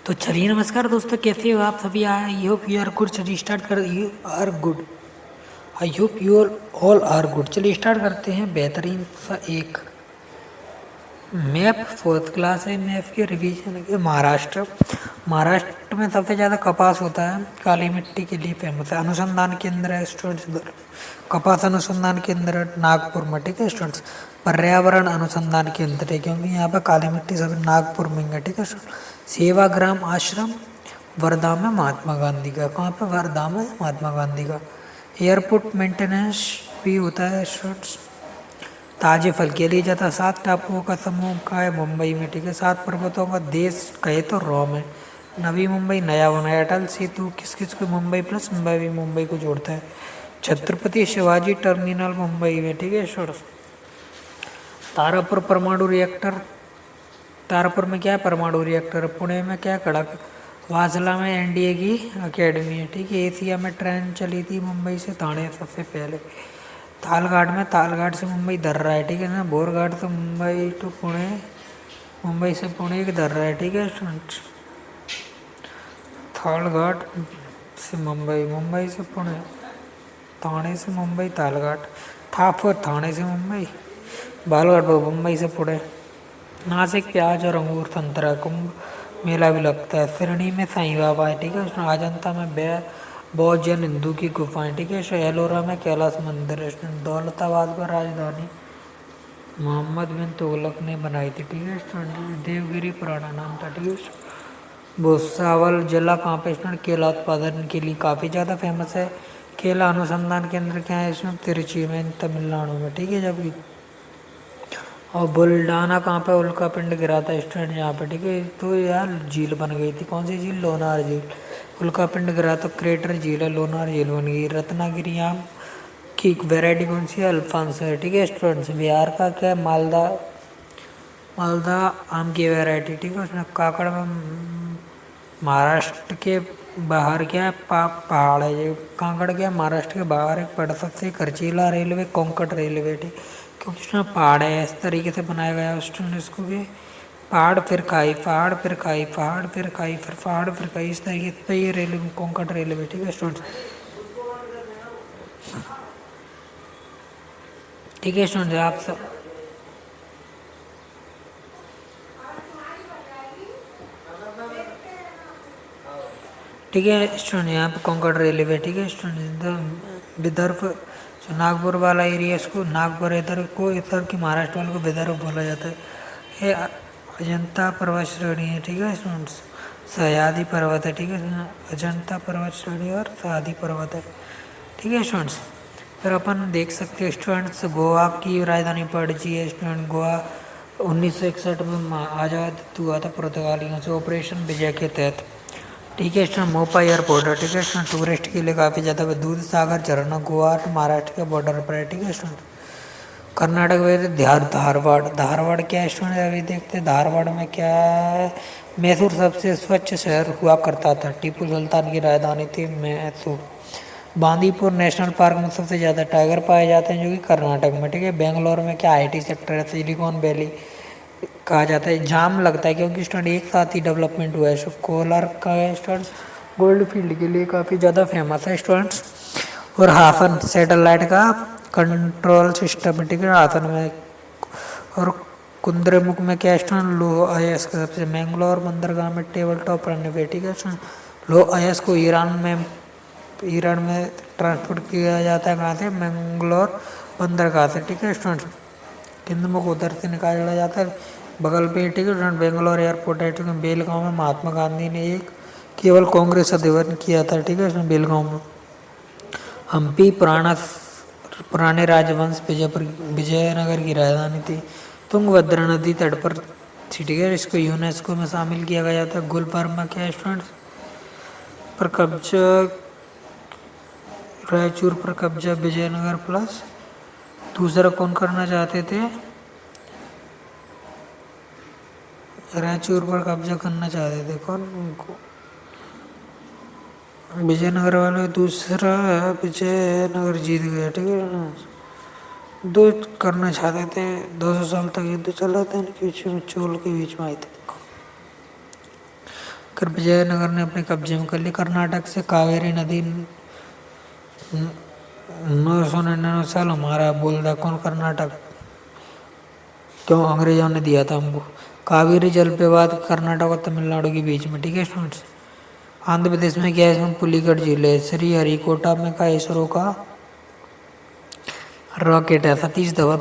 तो चलिए नमस्कार दोस्तों, कैसे हो आप सभी। I hope you are good. चलिए स्टार्ट कर you are good. I hope you all are good. चलिए स्टार्ट करते हैं बेहतरीन सा एक मैप। फोर्थ क्लास है मैप के रिवीजन के। महाराष्ट्र में सबसे ज़्यादा कपास होता है, काली मिट्टी के लिए फेमस है। अनुसंधान केंद्र है स्टूडेंट्स इधर, कपास अनुसंधान केंद्र नागपुर में। ठीक है स्टूडेंट्स, पर्यावरण अनुसंधान केंद्र है क्योंकि यहाँ पे काली मिट्टी सब नागपुर में है। ठीक है स्टूडेंट्स, सेवाग्राम आश्रम वर्धा में महात्मा गांधी का। कहाँ पे? वर्धा में महात्मा गांधी का। एयरपोर्ट मेंटेनेंस भी होता है स्टूडेंट्स। ताजे फल के लिए जाता। 7 टापुओं का समूह का है मुंबई में। ठीक है, 7 पर्वतों का देश कहे तो रोम है। नवी मुंबई नया बना है। अटल सेतु किस किस को? मुंबई प्लस नवी मुंबई को जोड़ता है। छत्रपति शिवाजी टर्मिनल मुंबई में। ठीक है श्योर। तारापुर परमाणु रिएक्टर, तारापुर में क्या है? परमाणु रिएक्टर। पुणे में क्या? कड़क। वासला में एनडीए की अकेडमी है। ठीक है, एशिया में ट्रेन चली थी मुंबई से ठाणे सबसे पहले। तालघाट में, तालघाट से मुंबई दर्रा है। ठीक है ना। बोरघाट से मुंबई टू पुणे, मुंबई से पुणे एक दर्रा है। ठीक है स्टूडेंट। थालघाट से मुंबई, मुंबई से पुणे, ठाणे से मुंबई तालघाट, थापर ठाणे से मुंबई, बालघाट मुंबई से पुणे। नासिक प्याज और अंगूर संतरा कुंभ मेला भी लगता है। सिरनी में साईं बाबा है। ठीक है उसमें। अजंता में बौद्ध जैन हिंदू की गुफाएं। ठीक है। एलोरा में कैलाश मंदिर है। दौलताबाद पर राजधानी मोहम्मद बिन तुगलक ने बनाई थी। ठीक है स्टूडेंट। देवगिरी पुराना नाम था। ठीक है। भुसावल जिला कहाँ पे स्टूडेंट? केला उत्पादन के लिए काफ़ी ज़्यादा फेमस है। केला अनुसंधान केंद्र क्या है इसमें? तिरुचि में, तमिलनाडु में। ठीक है। जबकि और बुल्डाना कहाँ पे? उल्का पिंड गिरा था स्टूडेंट यहाँ पे। ठीक है, तो यार झील बन गई थी। कौन सी झील? लोनार झील। उल्का पिंड गिरा तो क्रेटर झील है, लोनार झील बन गई। रत्नागिरी आम की वैरायटी कौन सी है? अल्फांसो है। ठीक है स्टूडेंट्स। बिहार का क्या है? मालदा, मालदा आम की वैरायटी। ठीक है उसमें काकड़ में महाराष्ट्र के बाहर क्या है? पहाड़ है। ये कांकड़ क्या है? महाराष्ट्र के बाहर एक पड़ सकते खर्चीला रेलवे, कोंकण रेलवे। ठीक, क्योंकि उसमें पहाड़ है, इस तरीके से बनाया गया है स्टूडेंट इसको भी। पहाड़ फिर खाई, पहाड़ फिर खाई, पहाड़ फिर खाई, फिर पहाड़ फिर खाई, इस तरीके से ये रेलवे कोंकण रेलवे। ठीक है स्टूडेंट्स। ठीक है स्टूडेंट्स, आप सब ठीक है स्टूडेंट। यहाँ पे कोंकण रेलवे। ठीक है स्टूडेंट। विदर्भ जो नागपुर वाला एरिया, इसको नागपुर इधर को, इधर की महाराष्ट्र वाले को विदर्भ बोला जाता है। ये अजंता पर्वत श्रेणी है। ठीक है स्टूडेंट्स। सह्याद्री पर्वत है। ठीक है, अजंता पर्वत श्रेणी और सह्याद्री पर्वत है। ठीक है स्टूडेंट्स। फिर अपन देख सकते हैं स्टूडेंट्स, गोवा की राजधानी पणजी है स्टूडेंट। गोवा 1961 में आज़ाद हुआ था पुर्तगालियों से ऑपरेशन विजय के तहत। ठीक है स्टूडेंट। मोपा एयरपोर्ट है। ठीक है स्टूडेंट। टूरिस्ट के लिए काफ़ी ज़्यादा। दूध सागर झरना गोवा महाराष्ट्र के बॉर्डर पर है। ठीक है स्टूडेंट। कर्नाटक में धारवाड़, धारवाड़ क्या है स्टूडेंट? अभी देखते हैं धारवाड़ में क्या है। मैसूर सबसे स्वच्छ शहर हुआ करता था, टीपू सुल्तान की राजधानी थी मैसूर। बांदीपुर नेशनल पार्क में सबसे ज़्यादा टाइगर पाए जाते हैं जो कि कर्नाटक में। ठीक है। बेंगलोर में क्या आईटी सेक्टर है, सिलिकॉन वैली कहा जाता है। जाम लगता है क्योंकि स्टूडेंट एक साथ ही डेवलपमेंट हुआ है। सो कोलार का स्टूडेंट्स गोल्ड फील्ड के लिए काफ़ी ज़्यादा फेमस है स्टूडेंट्स। और हासन सैटेलाइट का कंट्रोल सिस्टम। ठीक है हासन में। और कुंद्रेमुख में क्या स्टूडेंट? लो आईएस का सबसे। मैंगलोर बंदरगाह में टेबल टॉप रनवे। ठीक है स्टूडेंट। लो आईएस को ईरान में ट्रांसपोर्ट किया जाता है। कहाँ से? मैंगलोर बंदरगाह से। ठीक है स्टूडेंट्स। किंदमुख उधर से निकाला जाता है बगल पे। ठीक है। बेंगलोर एयरपोर्ट है। ठीक है। बेलगांव में महात्मा गांधी ने एक केवल कांग्रेस अधिवेशन किया था। ठीक है बेलगांव में। हम्पी पुराने राजवंश विजयनगर की राजधानी थी। तुंगभद्रा नदी तट पर थी। ठीक है। इसको यूनेस्को में शामिल किया गया था। गुलबर्गा क्या स्टूडेंट्स पर कब्जा, रायचूर पर कब्जा विजयनगर प्लस दूसरा कौन करना चाहते थे? रायचूर पर कब्जा करना चाहते थे कौन? उनको विजयनगर वाले। दूसरा विजयनगर जीत गया। ठीक है ना। दो करना चाहते थे। 200 साल तक युद्ध चला था इनके बीच में, चोल के बीच में आई थी। कर विजयनगर ने अपने कब्जे में कर ली। कर्नाटक से कावेरी नदी 999 साल हमारा बोल रहा कौन? कर्नाटक। क्यों? अंग्रेजों ने दिया था हमको। कावेरी जल विवाद कर्नाटक और तमिलनाडु के बीच में, ठीक है स्टूडेंट्स। आंध्र प्रदेश में क्या है? इसमें पुलिकट झील है। श्री हरिकोटा में का इसरो का रॉकेट है। सतीश धवन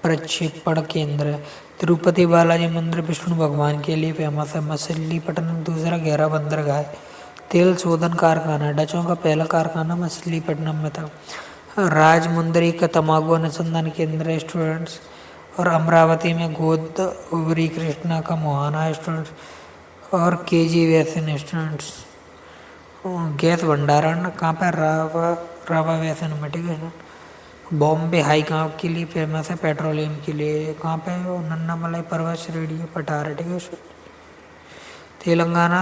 प्रक्षेपण केंद्र है। तिरुपति बालाजी मंदिर विष्णु भगवान के लिए फेमस है। मछलीपट्टनम दूसरा गहरा बंदरगाह है। तेल शोधन कारखाना, डचों का पहला कारखाना मछलीपट्टनम में था। राजमुंदरी का तंबाकू अनुसंधान केंद्र है स्टूडेंट्स। और अमरावती में गोदावरी कृष्णा का मुहाना है स्टूडेंट्स। और केजी वैसन स्टूडेंट्स। गैस भंडारण कहाँ पर? रावा वैसन में, ठीक है। बॉम्बे हाई कहाँ के लिए फेमस है? पेट्रोलियम के लिए। कहाँ पे? वो नन्ना मलाई पर्वत श्रेणी पठार है, ठीक है। तेलंगाना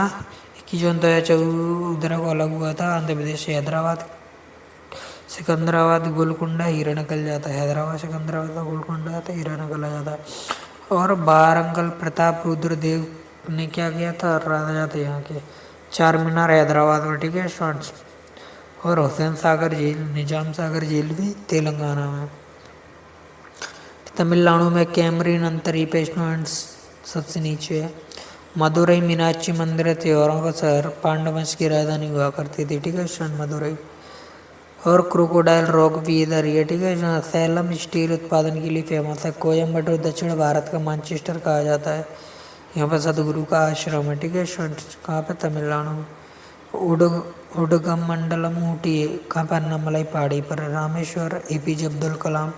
21 जून 2014 को अलग हुआ था आंध्र प्रदेश से। हैदराबाद सिकंदराबाद गोलकुंडा हीरा निकल जाता है। हैदराबाद सिकंदराबाद गोलकुंडा आता है, हीरा निकल जाता है। और बारंगल प्रताप रुद्रदेव ने क्या किया था? राजा थे यहाँ के। चार मीनार हैदराबाद में, ठीक है स्टूडेंट्स। और हुसैन सागर झील, निजाम सागर झील भी तेलंगाना में। तमिलनाडु में कैमरीन अंतरीप स्टूडेंट्स सबसे नीचे है। मदुरई मीनाक्षी मंदिर त्योहारों का शहर, पांडव वंश की राजधानी हुआ करती थी, ठीक है स्टूडेंट, मदुरई। और क्रोकोडाइल रॉक भी इधर ही है, ठीक है। जहाँ सैलम स्टील उत्पादन के लिए फेमस है। कोयम्बटूर दक्षिण भारत का मैनचेस्टर कहा जाता है। यहाँ पर सदगुरु का आश्रम है, ठीक है स्टूडेंट्स। कहाँ पे? तमिलनाडु में। उडगम मंडलम ऊटी कहाँ पर? अन्नामलाई पहाड़ी पर। रामेश्वर एपीजे अब्दुल कलाम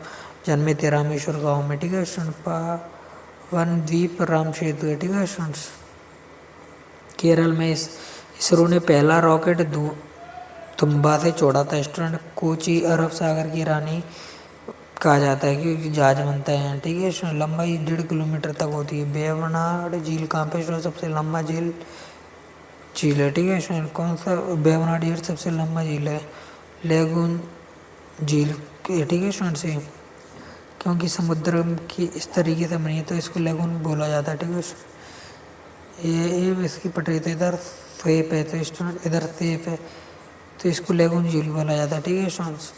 जन्मे थे रामेश्वर गांव में, ठीक है स्टूडेंट। पावन द्वीप राम सेतु है, ठीक है स्टूडेंट्स। केरल में इसरो ने पहला रॉकेट तुम्बा से छोड़ा था स्टूडेंट। कोची अरब सागर की रानी कहा जाता है क्योंकि जहाज बनता है यहाँ, ठीक है स्टूडेंट। लंबाई 1.5 किलोमीटर तक होती है। बेवनाड झील कहाँ पे? सबसे लंबा झील है, ठीक है स्टूडेंट। कौन सा? बेवनाड झील सबसे लंबा झील है। लेगून झील, ठीक है स्टूडेंट से, क्योंकि समुद्र की इस तरीके से बनी है तो इसको लेगून बोला जाता है, ठीक है। ये इसकी पटरी तो इधर सेप है तो स्टूडेंट इधर सेप है तो इसको लेगून झील बोला जाता है, ठीक है स्टूडेंट्स।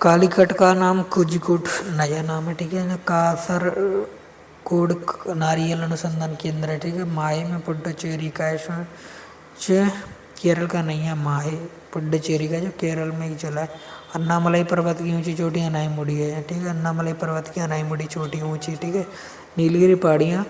कालीकट का नाम कुजिकुट नया नाम है, ठीक है ना। कासर कोड नारियल अनुसंधान केंद्र है, ठीक है। माहे में पुडुचेरी का है, केरल का नहीं है माहे, पुडुचेरी का जो केरल में ही चला है। अन्नामलाई पर्वत की ऊंची चोटी अनाईमुड़ी है, ठीक है। अन्नामलाई पर्वत की अनाईमुड़ी चोटी ऊंची, ठीक है। नीलगिरी पहाड़ियाँ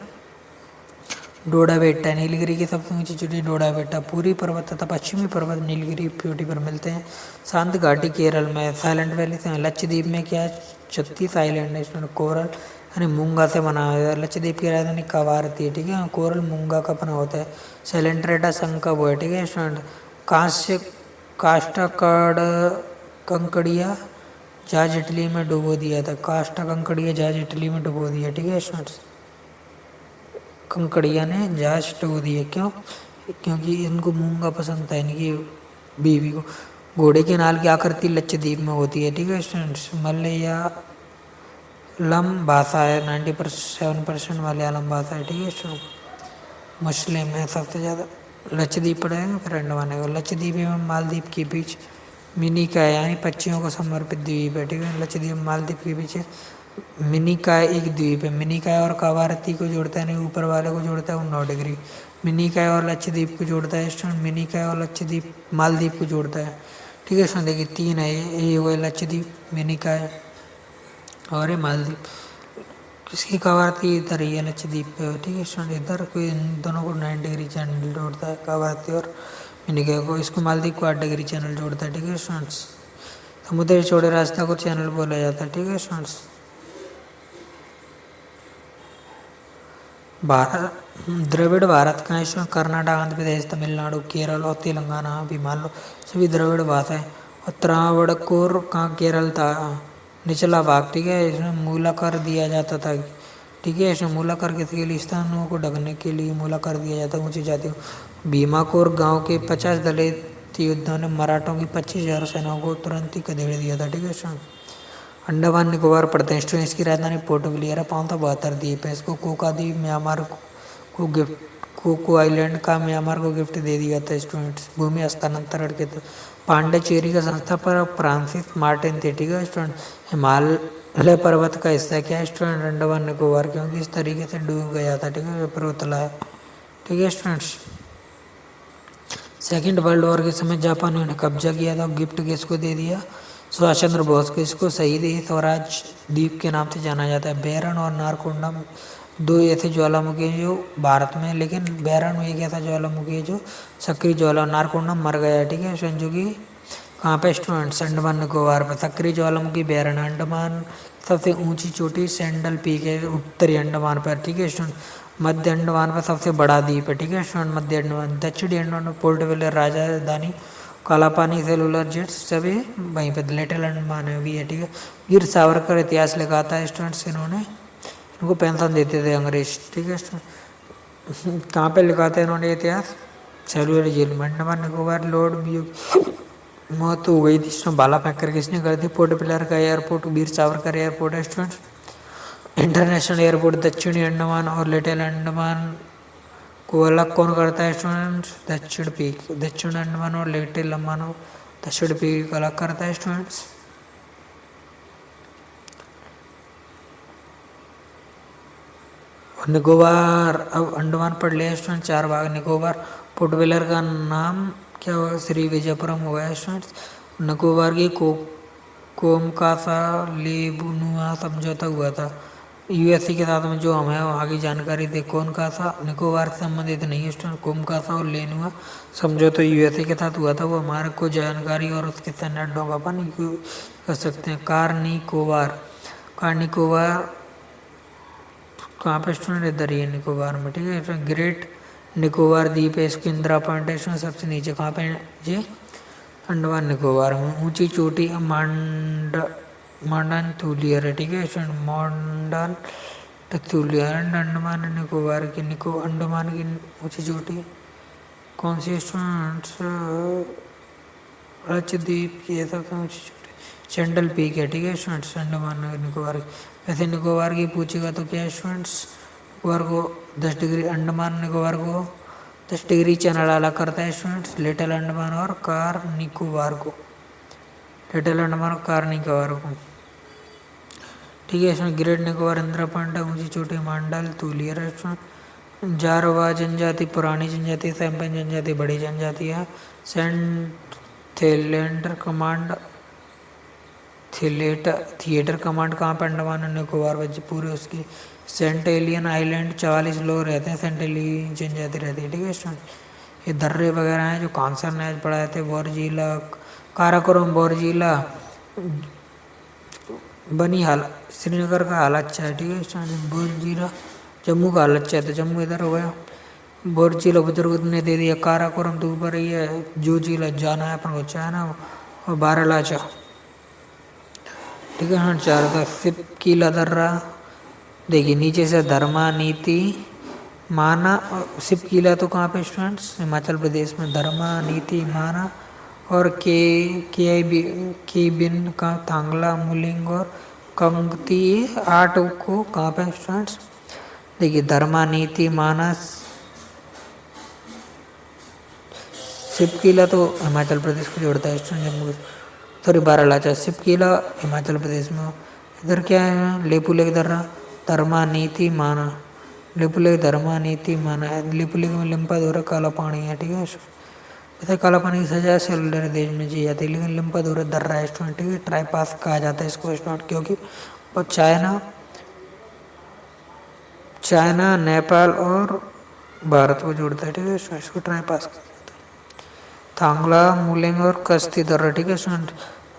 डोडा बेट्टा, नीलगिरी की सबसे ऊंची चोटी डोडा बेट्टा। पूरी पर्वत तथा पश्चिमी पर्वत नीलगिरी चोटी पर मिलते हैं। शांत घाटी केरल में। साइलेंट वैली से लक्षद्वीप में क्या है? 36 आइलैंड है इसमें। कोरल यानी मूंगा से बना हुआ है। लक्षद्वीप की राजधानी कवारती है, ठीक है। कोरल मूंगा का बना होता है। सेलेंट्रेटा संघ का वो है, ठीक है स्टूडेंट। कांस्य काष्ठकड़ कंकड़िया जहाज इटली में डुबो दिया था। काष्ठा कंकड़िया जहाज इटली में डुबो दिया, ठीक है स्टूडेंट्स। कंकड़िया ने जहाज डुबो दिया, क्यों? क्योंकि इनको मूंगा पसंद था, इनकी बीवी को। घोड़े के नाल की आकृति लक्षद्वीप में होती है, ठीक है स्टूडेंट्स। मलयालम भाषा है, 97% मलयालम भाषा है, ठीक है स्टूडेंट। मुस्लिम है सबसे ज़्यादा। लक्षद्वीप पड़ेगा फिर अंडमान है। लक्षद्वीप एवं मालदीव के बीच मिनिकॉय यानी पक्षियों को समर्पित द्वीप है, ठीक है। लक्षद्वीप मालदीव के बीच मिनिकॉय एक द्वीप है। मिनिकॉय और कवारती को जोड़ता है, नहीं ऊपर वाले को जोड़ता है 9 डिग्री। मिनिकॉय और लक्षद्वीप को जोड़ता है स्टूडेंट। मिनिकॉय और लक्षद्वीप मालदीव को जोड़ता है, ठीक है स्टूडेंट। देखिए 3 है, ये हुआ लक्षद्वीप, मिनिकॉय और ये मालदीव। किसकी कवारती? इधर ही है लक्षद्वीप पे, ठीक है स्टूडेंट। इधर कोई इन दोनों को 9 डिग्री चैनल जोड़ता है, कवारती और मिनिकॉय को। इसको मालदीव को 8 डिग्री चैनल जोड़ता है, ठीक है स्टूडेंट्स। समुद्री चौड़े रास्ता को चैनल बोला जाता है, ठीक है स्टूडेंट्स। द्रविड़ भारत का है। कर्नाटक, आंध्र प्रदेश, तमिलनाडु, केरल और तेलंगाना भी मान लो सभी द्रविड़ भाषा है। और त्रावणकोर का केरल था निचला भाग, ठीक है। इसमें मूलाकर दिया जाता था, ठीक है। इसमें मूलाकर किसके लिए? स्थानों को ढकने के लिए मूलाकर दिया जाता है ऊंची जातियों। भीमाकोर गांव के 50 दलित योद्धाओं ने मराठों की 25,000 सेनाओं को तुरंत ही खदेड़ दिया था, ठीक है। अंडमान निकोबार पड़ते हैं स्टूडेंट। इसकी राजधानी पोर्ट ब्लेयर है। 572 द्वीप है। इसको कोका द्वीप म्यांमार को कोको आइलैंड का म्यांमार को गिफ्ट दे दिया था स्टूडेंट्स। भूमि हस्तांतरण के तो पांडिचेरी का संस्थापक फ्रांसिस मार्टिन थे, ठीक है स्टूडेंट। हिमालय पर्वत का हिस्सा क्या है स्टूडेंट? अंडमान निकोबार, क्योंकि इस तरीके से डूब गया था, ठीक है, पर्वतला है, ठीक है स्टूडेंट्स। सेकेंड वर्ल्ड वॉर के समय जापानियों ने कब्जा किया था, गिफ्ट किसको दे दिया? सुभाष चंद्र बोस को। इसको शहीद ए स्वराज द्वीप के नाम से जाना जाता है। बैरन और नारकोंडम दो ऐसे ज्वालामुखी हैं जो भारत में, लेकिन बैरन एक ऐसा ज्वालामुखी है जो सक्रिय ज्वाला, नारकोंडम मर गया है, ठीक है स्टूडेंट, जो कि कहाँ पे स्टूडेंट्स? अंडमान निकोबार पर। सक्रिय ज्वालामुखी बैरन। अंडमान सबसे ऊंची चोटी सैंडल पीक है उत्तरी अंडमान पर, ठीक है स्टूडेंट। मध्य अंडमान पर सबसे बड़ा द्वीप है, ठीक है स्टूडेंट, मध्य अंडमान। दक्षिणी अंडमान में पोर्ट ब्लेयर राजधानी, कालापानी सेलुलर जेट्स सभी वहीं पे। लिटिल अंडमान है भी है, ठीक है। वीर सावरकर इतिहास लिखा था स्टूडेंट्स, इन्होंने, इनको पेंशन देते थे अंग्रेज, ठीक है स्टूडेंट। कहाँ पे लिखा था इन्होंने इतिहास? सेलुलर जेल में। अंडमान निकोबार लॉर्ड व्यू मौत हो गई थी इसमें भाला फेंक कर, किसने कर दी? पोर्ट ब्लेयर का एयरपोर्ट, वीर सावरकर एयरपोर्ट है स्टूडेंट्स। इंटरनेशनल एयरपोर्ट दक्षिणी अंडमान और लिटिल अंडमान को अलग कौन करता है स्टूडेंट्स? दक्षिण पीक। दक्षिण अंडमान और लिटिल अंडमान दक्षिण पीक अलग करता है स्टूडेंट्स। निकोबार अब अंडमान पढ़ लिया स्टूडेंट, 4 भाग निकोबार। पोर्ट ब्लेयर का नाम क्या होगा? श्री विजयपुरम होगा स्टूडेंट्स। निकोबार की कोमकासा लेबुनुआ समझौता हुआ था यूएसए के साथ में, जो हमें वहाँ की जानकारी दे। कौन का सा? निकोबार से संबंधित नहीं है स्टूडेंट। कोमकासा और लेनुआ समझौता यूएसए के साथ हुआ था, वो हमारे को जानकारी और उसके स्टैंडर्डों का अपन कर सकते हैं। कार निकोबार कहाँ पे स्टूडेंट? इधर ही है निकोबार में, ठीक है। ग्रेट निकोबार द्वीप है, इसको इंदिरा पॉइंट है स्टूडेंट, सबसे नीचे। कहाँ पे जी? अंडमान निकोबार में। ऊंची चोटी मांडन थूलियर है, ठीक है स्टूडेंट, मांडन थूलियर। अंडमान निकोबार की अंडमान की ऊंची चोटी कौन सी स्टूडेंट्स? लक्षद्वीप की ऐसा ऊंची चोटी सैंडल पीक है, ठीक है स्टूडेंट्स, अंडमान निकोबार की। वैसे निकोबार की पूछेगा तो क्या है स्टूडेंट्स? निकोबार को 10 डिग्री, अंडमान निकोबार को 10 डिग्री चैनल अलग करता है स्टूडेंट्स, लिटिल अंडमान और कार निकोबार को। लिटिल अंडमान और कार निकोबार को, ठीक है। इसमें ग्रेट निकोबार, इंदिरा पॉइंट, ऊंची चोटी मांडल थूलियर है। जारवा जनजाति पुरानी जनजाति, सैम्पन जनजाति बड़ी जनजाति है। Saint theatre command, theatre command कहाँ पर? अंडमान और निकोबार बच्चे पूरे उसकी। सेंट एलियन आइलैंड 44 लोग रहते हैं, सेंट एलियन जनजाति रहती है, ठीक है स्टूडेंट। ये दर्रे वगैरह हैं जो कांसर ने आज पढ़ाए थे। बोरजिला, काराकोरम, बोरजिला, बनी हाल, श्रीनगर का हाल अच्छा है, ठीक है स्टूडेंट। बोरजिला जम्मू का हाल अच्छा है, तो जम्मू इधर हो गया। बोरजिला बुजुर्ग ने दे दिया। काराकोरम तो ऊपर ही है, जो जिला जाना है अपन को चाहना, और बारालाचा, ठीक है। हाँ, 4 था। सिपकीला दर्रा देखिए नीचे से धर्मा नीति माना। सिपकीला तो कहाँ पे स्टूडेंट्स? हिमाचल प्रदेश में। धर्मा नीति माना और के बिन का थांगला मुलिंग और कंगती 8 को कहाँ पे स्टूडेंट्स? देखिए धर्मा नीति मानस सिपकीला तो हिमाचल प्रदेश को जोड़ता है स्टूडेंट, जम्मू, सॉरी बारालाचा। सिपकीला हिमाचल प्रदेश में। इधर क्या है? लेपुलेख दर्रा, धर्मा नीति माना, लिपुलेख धर्मा नीति माना है। लिपुलेख में लिम्पाधोरा काला पानी है, ठीक है। वैसे काला पानी की सजा सेलुलर देश में जी जाती है, लेकिन लिम्पाधोरा दर्रा है स्टूडेंट, ठीक है। ट्राइपास कहा जाता है इसको स्टूडेंट, क्योंकि वो चाइना नेपाल और भारत को जोड़ता है, ठीक है। इसको ट्राइपास कहा जाता है। थांगला मुलिंग और कश्ती दर्रा, ठीक है स्टूडेंट।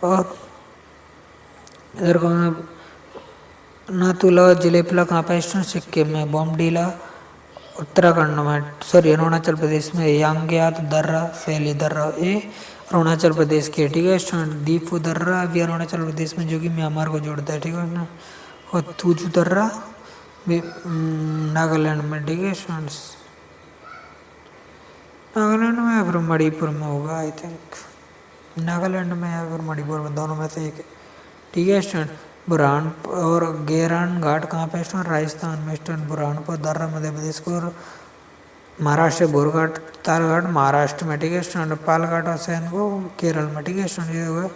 और इधर को नाथुला जिलेपला कहाँ पे स्टूडेंट? सिक्किम में। बोमडीला उत्तराखंड में, सॉरी अरुणाचल प्रदेश में। यांग्यात दर्रा, सैली दर्रा, ये अरुणाचल प्रदेश के, ठीक है स्टूडेंट। दीपू दर्रा भी अरुणाचल प्रदेश में, जो कि म्यांमार को जोड़ता है, ठीक है। और तुजू दर्रा भी नागालैंड में, ठीक है स्टूडेंट्स। नागालैंड में या फिर मणिपुर में होगा आई थिंक, नागालैंड में या फिर मणिपुर में, दोनों में से एक है, ठीक है स्टूडेंट। बुरहानपुर और गेरान घाट कहाँ पे स्टूडेंट? राजस्थान में स्टूडेंट। बुरहानपुर दर्रा मध्य प्रदेश को, और महाराष्ट्र बोरघाट तालघाट महाराष्ट्र में, ठीक है स्टूडेंट। पालघाट और सैन को केरल में, ठीक है स्टूडेंट। ये होगा।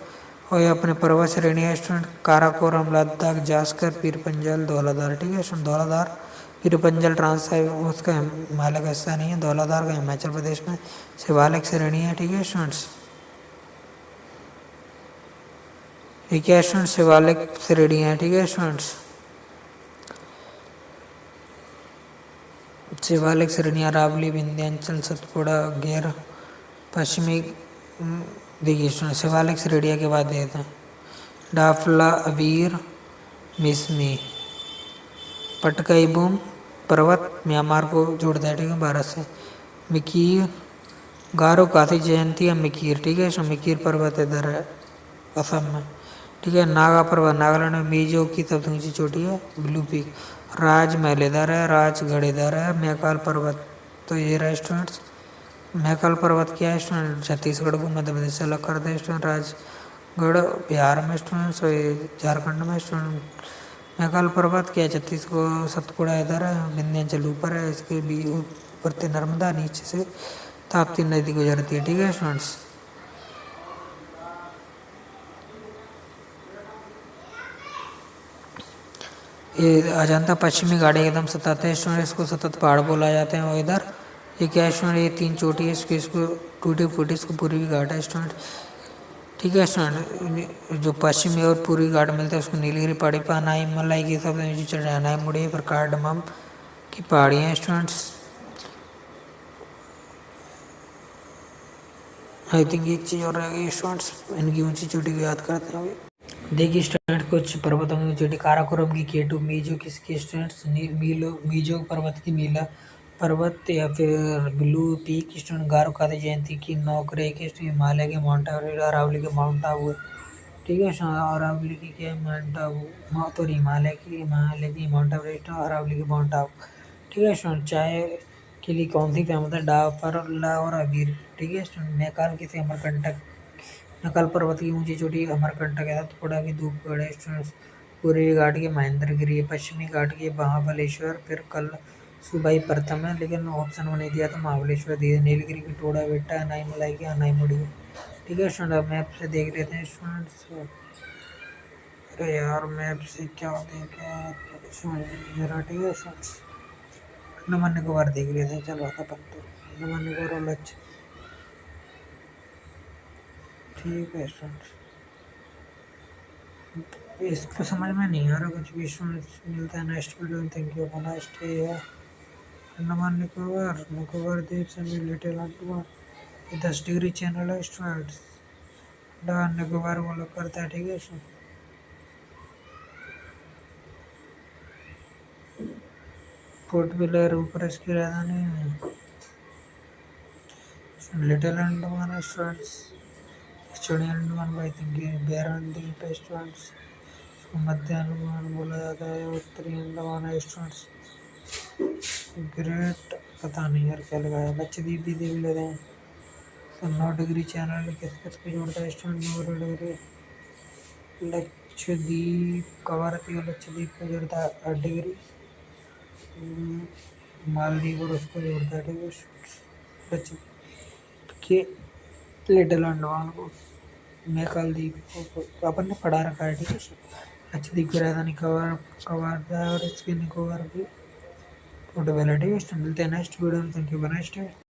और ये अपने पर्वत श्रेणी है स्टूडेंट, काराकोरम, लद्दाख, जास्कर, पीर पंजल, धौलाधार, ठीक है स्टूडेंट। धौलाधार पीर पंजल ट्रांस है, उसका हिमालय का हिस्सा नहीं है। धौलाधार का हिमाचल प्रदेश में शिवालिक श्रेणी है, ठीक है स्टूडेंट्स। ये क्या स्टूडेंट, शिवालिक श्रेणी है, ठीक है स्टूडेंट्स। शिवालिक श्रेणियाँ अरावली, विंध्याचल, सतपुड़ा, गैर पश्चिमी। देखिए स्टूडेंट, शिवालिक श्रेणियाँ के बाद देते हैं डाफला, अवीर, मिसमी, पटकाई बूम पर्वत म्यांमार को जोड़ता है, ठीक है भारत से। मिकीर, गारो काथी जयंती या मिकीर, ठीक है। मिकीर पर्वत इधर है असम में, ठीक है। नागा पर्वत नागालैंड में, मीजो की सबसे ऊंची चोटी है ब्लू पीक। राज मैलेदार है, राजगढ़ इधर है। मैकाल पर्वत तो ये रहा स्टूडेंट्स। मैकाल पर्वत क्या है स्टूडेंट, छत्तीसगढ़ को मध्य प्रदेश से अलग करते हैं स्टूडेंट। राजगढ़ बिहार में स्टूडेंट्स, और ये झारखंड में स्टूडेंट। मैकाल पर्वत क्या है, छत्तीसगढ़, सतपुड़ा इधर है, विंध्याचल ऊपर है, इसके भी ऊपर से नर्मदा, नीचे से ताप्ती नदी गुजरती है, ठीक है स्टूडेंट्स। ये अजंता पश्चिमी घाट एकदम सतत है स्टूडेंट, इसको सतत पहाड़ बोला जाता है। और इधर ये क्या है स्टूडेंट, ये 3 चोटी है, इसको टूटी फूटी, इसको पूर्वी घाट है स्टूडेंट, ठीक है स्टूडेंट। जो पश्चिमी और पूर्वी घाट मिलते हैं उसको नीलगिरी पहाड़ी पर अनाई मलाई की सब नीचे चढ़ रहे अनाई मुड़ी पर कार्डमम की पहाड़ियाँ हैं स्टूडेंट्स। आई थिंक एक चीज़ और रह गई स्टूडेंट्स, इनकी ऊंची चोटी को याद करते हैं। देखिए स्टूडेंट, कुछ पर्वतों की चोटी काराकोरम की केटू, मीजो किसकी स्टूडेंट्स, मीजो पर्वत की मीला पर्वत या फिर ब्लू पीक स्टूडेंट। गारो खाती जयंती की नौकरे के हिमालय के माउंट एवरेस्ट, अरावली के माउंट आबू, ठीक है। अरावली की क्या माउंट आबू, तो हिमालय की माउंट एवरेस्ट, अरावली की माउंट आबू, ठीक है स्टूडेंट। चाय के लिए कौन सी फेमस है, डाफरला और अबीर, ठीक है स्टूडेंट। मैकाल किसे अमरकंटक, नकल पर्वत की ऊंची चोटी अमरकंटक है, सतपुड़ा की धूपगढ़ है स्टूडेंट्स। पूर्वी घाट की महेंद्रगिरी है, पश्चिमी घाट की महाबलेश्वर, फिर कल सुबाई प्रथम है, लेकिन ऑप्शन वो नहीं दिया तो महाबलेश्वर दिया। नीलगिरी की टोड़ा बेटा, अनाई मलाई की अनाई मुड़ी है, ठीक है स्टूडेंट। मैप से देख लेते हैं स्टूडेंट्स। अरे यार मैप से क्या देखें, ठीक है स्टूडेंट्स। अंडमान निकोबार देख लेते हैं, चलो अपन तो अंडमान निकोबार और लक्ष्य, ठीक है स्टूडेंट्स। इसको समझ में नहीं आ रहा कुछ भी स्टूडेंट्स, मिलता है नेक्स्ट वीडियो में। थैंक यू, नेक्स्ट है अंडमान निकोबार, निकोबार द्वीप समूह, लिटिल अंडमान। ये 10 डिग्री चैनल है स्टूडेंट्स, अंडमान निकोबार वो लोग करता है, ठीक है स्टूडेंट। पोर्ट ब्लेयर ऊपर इसकी राजधानी है, लिटिल अंडमान है स्टूडेंट्स। दक्षिणी अंडमान आई थिंक बैरन द्वीप है स्टूडेंट्स, मध्य अंडमान बोला जाता है। उत्तरी अंडमान है स्टूडेंट्स, ग्रेट पता नहीं यार क्या लगाया। लक्षद्वीप भी देख लेते हैं, तो 9 डिग्री चैनल किस किस को जोड़ता है स्टूडेंट, 9 डिग्री। लक्षद्वीप कवारती और लक्षद्वीप को जोड़ता है 8 डिग्री। मालदीव और उसको जोड़ता है, ठीक है। लक्षद्वीप के लिटिल अंडमान को, मैकाल द्वीप को अपन ने पढ़ा रखा है, ठीक है। लक्षद्वीप की राजधानी कवारदा और इसके निकोबार की पोर्टबेला, ठीक है। मिलते हैं नेक्स्ट वीडियो में, थैंक यू, नेक्स्ट।